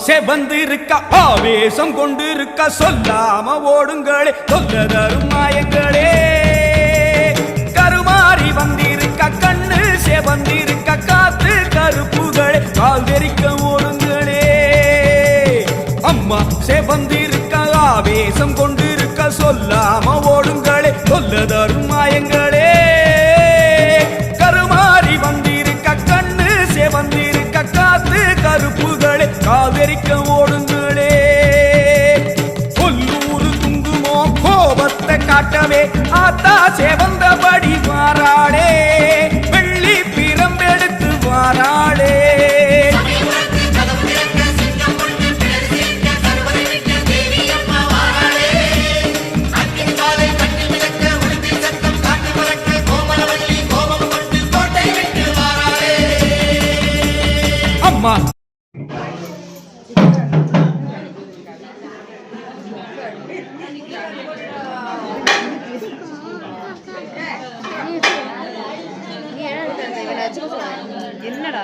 செவந்திருக்க ஆவேசம் கொண்டிருக்க சொல்லாம ஓடுங்களே தொல்ல தரும் மாயங்களே கருமாறி வந்திருக்க கண்ணு செவந்திருக்க காத்து கருப்புகளே கால் தெரிக்க ஓடுங்களே அம்மா செவந்திருக்க ஆவேசம் கொண்டிருக்க சொல்லாம ஓடுங்களே தொல்ல தரும் மாயங்களே கருமாறி வந்திருக்க கண்ணு செவந்திருக்க காத்து கருப்புகளே காதரிக்க ஓடுங்களே கொல்லூரு குங்குமோ கோபத்தை காட்டவே ஆத்தா செவந்தபடி மாறாளே வெள்ளி பிரம்பெடுத்து வாராளே அம்மா என்னடா